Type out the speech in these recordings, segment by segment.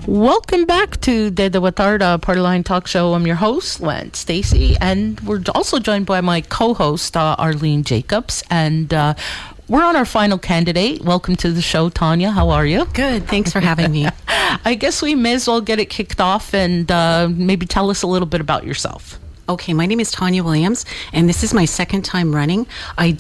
Welcome back to Tetewatha Partyline Talk Show. I'm your host, Len Stacy, and we're also joined by my co-host, Arlene Jacobs, and we're on our final candidate. Welcome to the show, Tonia. How are you? Good. Thanks for having me. I guess we may as well get it kicked off and maybe tell us a little bit about yourself. Okay, my name is Tonia Williams, and this is my second time running. I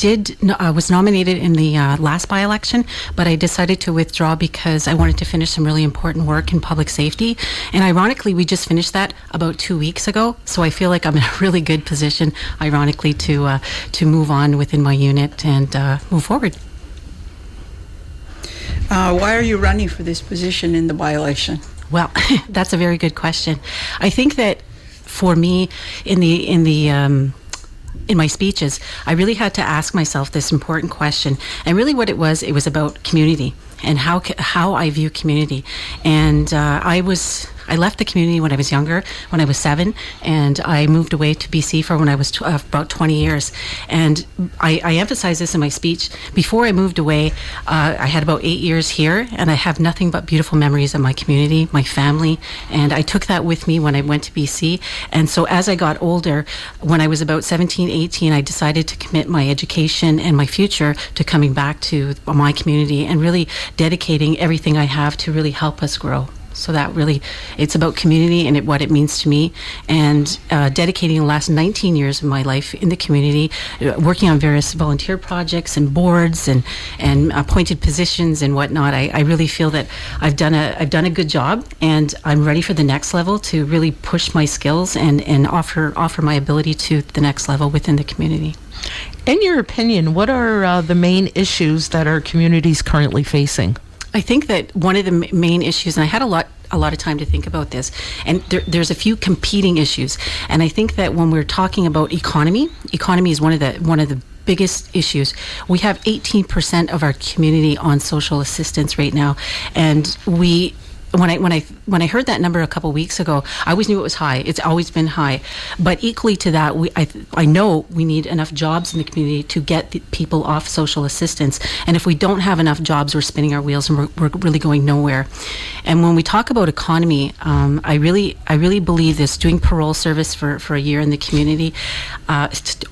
was nominated in the last by-election, but I decided to withdraw because I wanted to finish some really important work in public safety. And ironically, we just finished that about 2 weeks ago, so I feel like I'm in a really good position, ironically, to move on within my unit and move forward. Why are you running for this position in the by-election? Well, that's a very good question. I think that for me, in my speeches, I really had to ask myself this important question. And really what it was about community and how I view community. And I left the community when I was younger, when I was 7, and I moved away to BC for when I was about 20 years. And I emphasize this in my speech. Before I moved away, I had about 8 years here, and I have nothing but beautiful memories of my community, my family, and I took that with me when I went to BC. And so as I got older, when I was about 17, 18, I decided to commit my education and my future to coming back to my community and really dedicating everything I have to really help us grow. So that really, it's about community and what it means to me, and dedicating the last 19 years of my life in the community, working on various volunteer projects and boards and appointed positions and whatnot. I really feel that I've done a good job, and I'm ready for the next level to really push my skills and offer my ability to the next level within the community. In your opinion, what are the main issues that our community is currently facing? I think that one of the main issues, and I had a lot of time to think about this, and there's a few competing issues. And I think that when we're talking about economy is one of the biggest issues. We have 18% of our community on social assistance right now, and when I heard that number a couple weeks ago, I always knew it was high. It's always been high. But equally to that, I know we need enough jobs in the community to get the people off social assistance. And if we don't have enough jobs, we're spinning our wheels and we're really going nowhere. And when we talk about economy, I really believe this. Doing parole service for a year in the community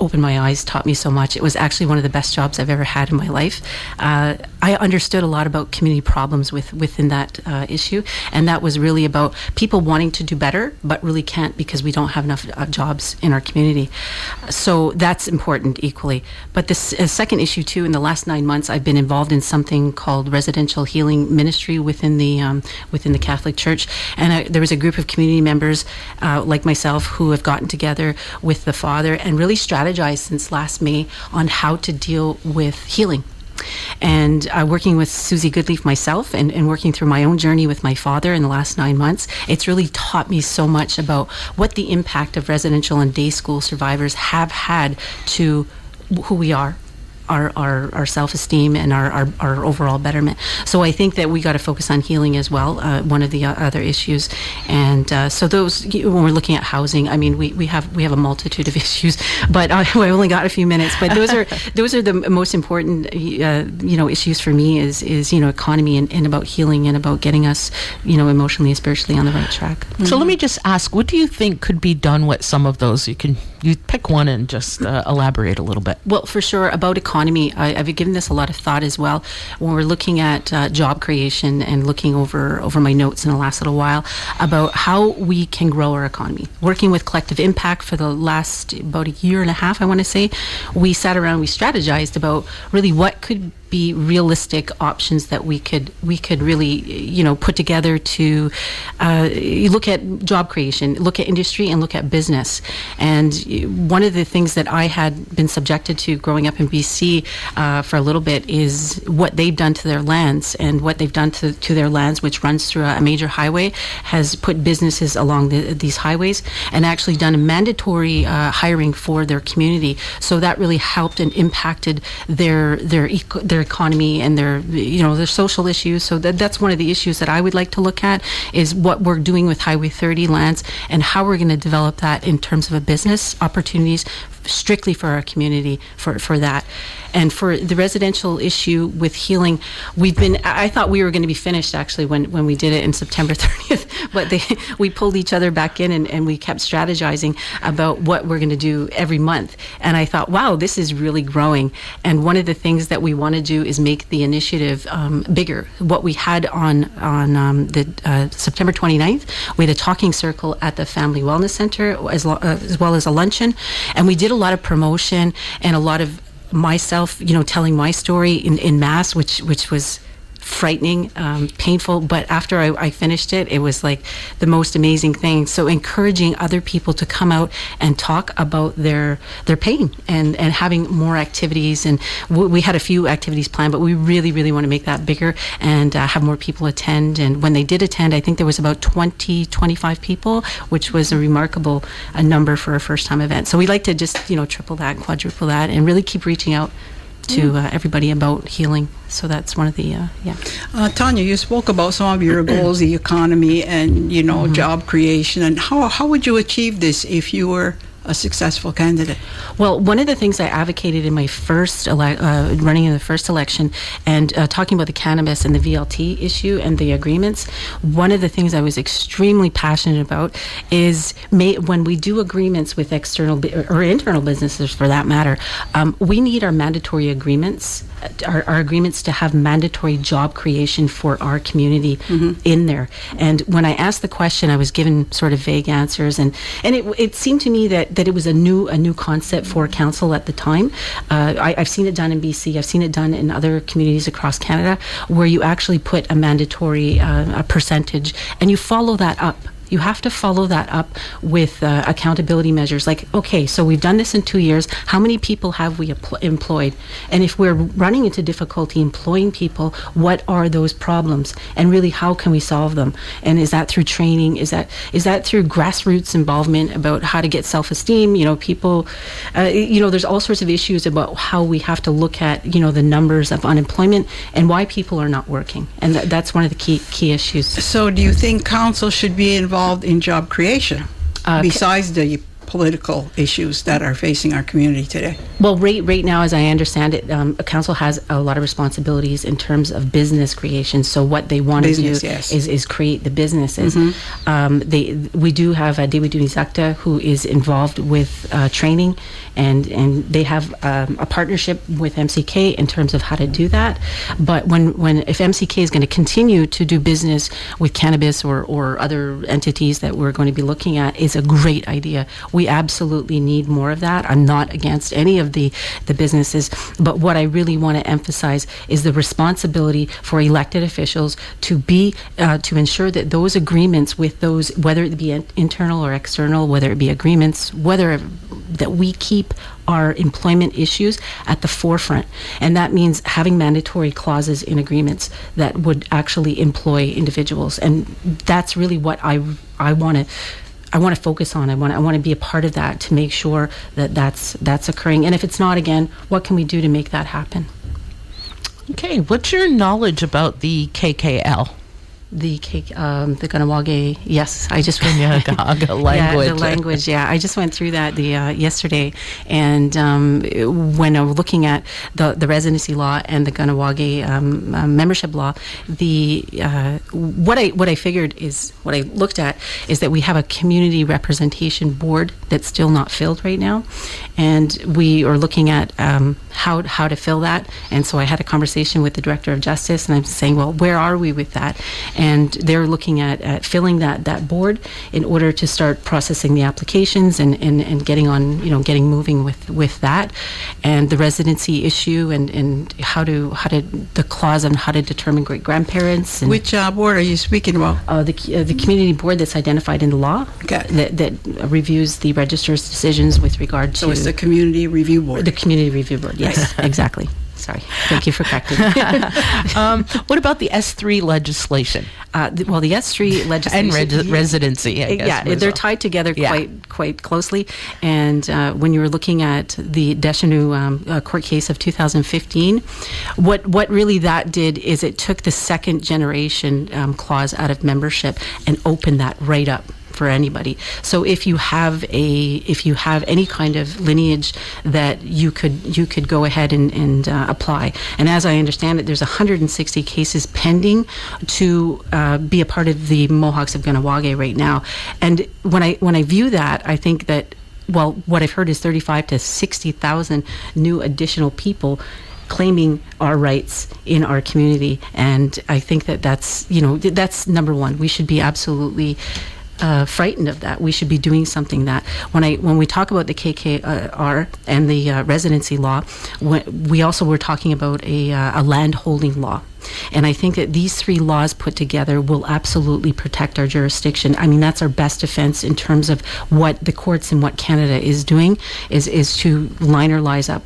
opened my eyes, taught me so much. It was actually one of the best jobs I've ever had in my life. I understood a lot about community problems within that issue. And that was really about people wanting to do better, but really can't because we don't have enough jobs in our community. So that's important equally. But this second issue too, in the last 9 months, I've been involved in something called residential healing ministry within the Catholic Church. And there was a group of community members like myself who have gotten together with the Father and really strategized since last May on how to deal with healing. And working with Susie Goodleaf myself and working through my own journey with my father in the last 9 months, it's really taught me so much about what the impact of residential and day school survivors have had to who we are, our self-esteem and our overall betterment. So I think that we got to focus on healing as well, one of the other issues. And so those, when we're looking at housing, I mean, we have a multitude of issues, but I only got a few minutes. But those are the most important issues for me is economy and about healing and about getting us emotionally and spiritually on the right track. So let me just ask, what do you think could be done with some of those? You pick one and just elaborate a little bit. Well, for sure, about economy, I've given this a lot of thought as well. When we're looking at job creation and looking over my notes in the last little while about how we can grow our economy. Working with Collective Impact for the last about a year and a half, I want to say, we sat around, we strategized about really what could be realistic options that we could really put together to look at job creation, look at industry, and look at business. And one of the things that I had been subjected to growing up in BC for a little bit is what they've done to their lands, and what they've done to their lands, which runs through a major highway, has put businesses along these highways and actually done a mandatory hiring for their community. So that really helped and impacted their their economy and their social issues. So that's one of the issues that I would like to look at, is what we're doing with Highway 30 lands and how we're going to develop that in terms of a business opportunities strictly for our community for that. And for the residential issue with healing, I thought we were going to be finished actually when we did it in September 30th, but we pulled each other back in and we kept strategizing about what we're going to do every month. And I thought, wow, this is really growing. And one of the things that we want to do is make the initiative bigger. What we had on the September 29th, we had a talking circle at the Family Wellness Center as well as a luncheon, and we did a lot of promotion and a lot of myself, telling my story in mass, which was frightening, painful, but after I finished it, it was like the most amazing thing. So encouraging other people to come out and talk about their pain and having more activities. And we had a few activities planned, but we really, really want to make that bigger and have more people attend. And when they did attend, I think there was about 25 people, which was a remarkable number for a first-time event. So we like to just, triple that, quadruple that, and really keep reaching out to everybody about healing. So that's one of the, Tonia, you spoke about some of your goals, the economy and, job creation. And how would you achieve this if you were a successful candidate? Well, one of the things I advocated in my first running in the first election and talking about the cannabis and the VLT issue and the agreements, one of the things I was extremely passionate about is when we do agreements with external or internal businesses for that matter, we need our mandatory agreements, our agreements to have mandatory job creation for our community in there. And when I asked the question, I was given sort of vague answers, and it seemed to me that it was a new concept for council at the time. I've seen it done in BC. I've seen it done in other communities across Canada, where you actually put a mandatory a percentage, and you follow that up. You have to follow that up with accountability measures. Like, okay, so we've done this in 2 years. How many people have we employed? And if we're running into difficulty employing people, what are those problems? And really, how can we solve them? And is that through training? Is that through grassroots involvement about how to get self-esteem? People, there's all sorts of issues about how we have to look at, the numbers of unemployment and why people are not working. And that's one of the key issues. So do you think council should be involved in job creation besides the political issues that are facing our community today? Well, right now, as I understand it, council has a lot of responsibilities in terms of business creation. So what they want to do is create the businesses. We do have David Zakta, who is involved with training, and they have a partnership with MCK in terms of how to do that. But if MCK is going to continue to do business with cannabis or other entities that we're going to be looking at, is a great idea. We absolutely need more of that. I'm not against any of the businesses, but what I really want to emphasize is the responsibility for elected officials to ensure that those agreements with those, whether it be internal or external, whether it be agreements, that we keep our employment issues at the forefront. And that means having mandatory clauses in agreements that would actually employ individuals. And that's really what I want to focus on. I want to be a part of that to make sure that that's occurring. And if it's not, again, what can we do to make that happen? Okay, what's your knowledge about the KKL? The Kahnawake, yes, I just language. Yeah, the language. Yeah, I just went through that yesterday, and when I'm looking at the residency law and the Kahnawake membership law, what I figured is what I looked at is that we have a community representation board that's still not filled right now, and we are looking at how to fill that. And so I had a conversation with the Director of Justice, and I'm saying, well, where are we with that? And they're looking at filling that board in order to start processing the applications and getting on, getting moving with that, and the residency issue and how to the clause on how to determine great grandparents. And which board are you speaking about? The community board that's identified in the law. Okay. That reviews the registrar's decisions with regard to. So it's the community review board. The community review board. Yes, exactly. Sorry. Thank you for correcting me. What about the S3 legislation? The S3 legislation And residency, I guess. Yeah, they're tied together quite closely. And when you were looking at the Deschanel court case of 2015, what really that did is it took the second generation clause out of membership and opened that right up for anybody. So if you have any kind of lineage that you could go ahead and apply. And as I understand it, there's 160 cases pending to be a part of the Mohawks of Kahnawake right now. And when I view that, I think that, well, what I've heard is 35 to 60,000 new additional people claiming our rights in our community. And I think that's number one. We should be absolutely frightened of that. We should be doing something that when we talk about the KKR and the residency law, we also were talking about a land holding law. And I think that these three laws put together will absolutely protect our jurisdiction. I mean, that's our best defense in terms of what the courts and what Canada is doing is to line our laws up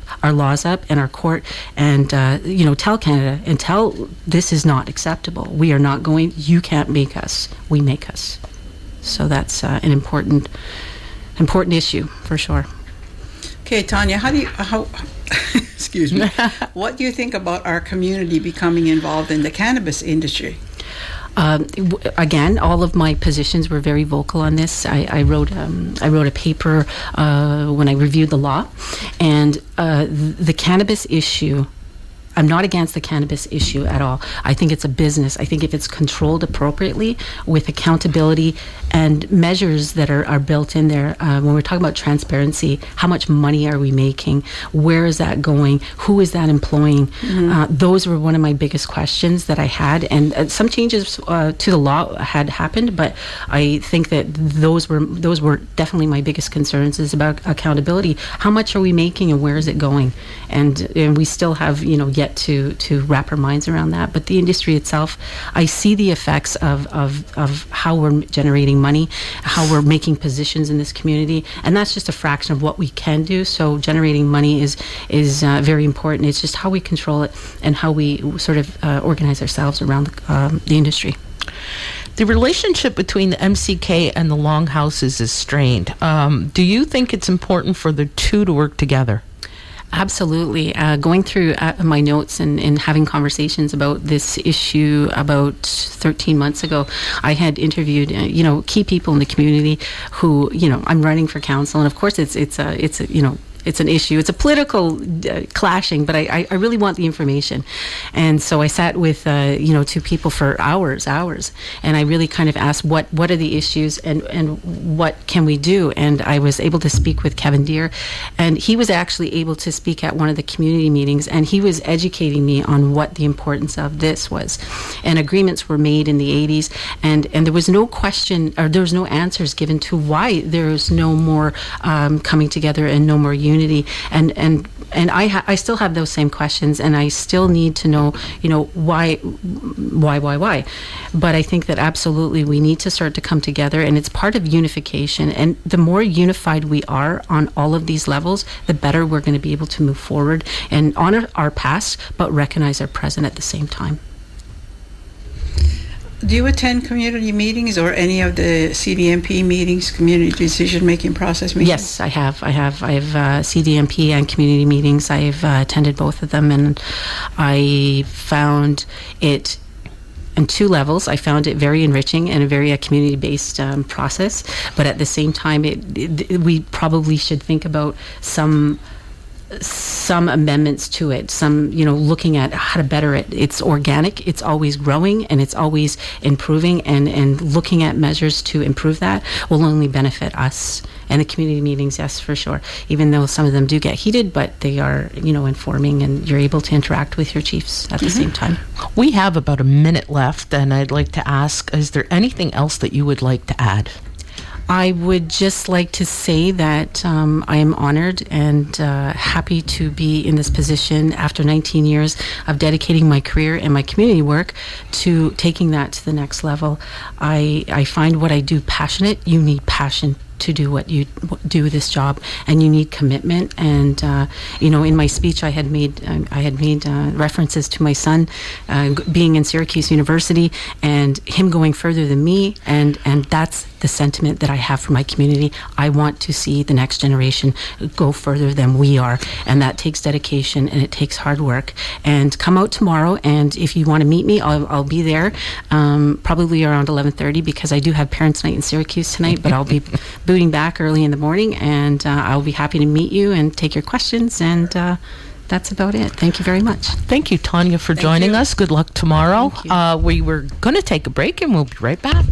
and our court and, tell Canada and tell this is not acceptable. We are not going, you can't make us, we make us. So that's an important issue for sure. Okay, Tonia, excuse me, what do you think about our community becoming involved in the cannabis industry? Again, all of my positions were very vocal on this. I wrote a paper when I reviewed the law, and the cannabis issue. I'm not against the cannabis issue at all. I think it's a business. I think if it's controlled appropriately with accountability and measures that are built in there, when we're talking about transparency, how much money are we making? Where is that going? Who is that employing? Those were one of my biggest questions that I had. And some changes to the law had happened, but I think that those were definitely my biggest concerns is about accountability. How much are we making and where is it going? And we still have, yet to wrap our minds around that. But the industry itself, I see the effects of how we're generating money, how we're making positions in this community, and that's just a fraction of what we can do. So generating money is very important. It's just how we control it and how we sort of organize ourselves around the industry. The relationship between the MCK and the Longhouses is strained. Do you think it's important for the two to work together? Absolutely. Going through my notes and having conversations about this issue about 13 months ago, I had interviewed, key people in the community who, I'm running for council, and of course it's an issue. It's a political clashing, but I really want the information. And so I sat with, two people for hours, and I really kind of asked what are the issues and what can we do? And I was able to speak with Kevin Deere, and he was actually able to speak at one of the community meetings, and he was educating me on what the importance of this was. And agreements were made in the 80s, and there was no question, or there was no answers given to why there's no more coming together and no more unity, and I still have those same questions, and I still need to know, why. But I think that absolutely we need to start to come together, and it's part of unification. And the more unified we are on all of these levels, the better we're going to be able to move forward and honor our past, but recognize our present at the same time. Do you attend community meetings or any of the CDMP meetings, community decision-making process meetings? Yes, I have CDMP and community meetings. I've attended both of them, and I found it on two levels. I found it very enriching and a very community-based process, but at the same time, we probably should think about some amendments to it, looking at how to better it. It's organic, it's always growing, and it's always improving, and looking at measures to improve that will only benefit us. And the community meetings, yes, for sure, even though some of them do get heated, but they are, informing, and you're able to interact with your chiefs at the same time. We have about a minute left, and I'd like to ask, is there anything else that you would like to add? I would just like to say that I am honored and happy to be in this position after 19 years of dedicating my career and my community work to taking that to the next level. I find what I do passionate. You need passion to do what you do this job, and you need commitment. And in my speech, I had made references to my son being in Syracuse University and him going further than me, and that's the sentiment that I have for my community. I want to see the next generation go further than we are, and that takes dedication and it takes hard work. And come out tomorrow, and if you want to meet me, I'll be there probably around 11:30, because I do have parents' night in Syracuse tonight, but I'll be booting back early in the morning, and I'll be happy to meet you and take your questions, and that's about it. Thank you very much. Thank you, Tonia, for joining us. Good luck tomorrow. We were going to take a break, and we'll be right back.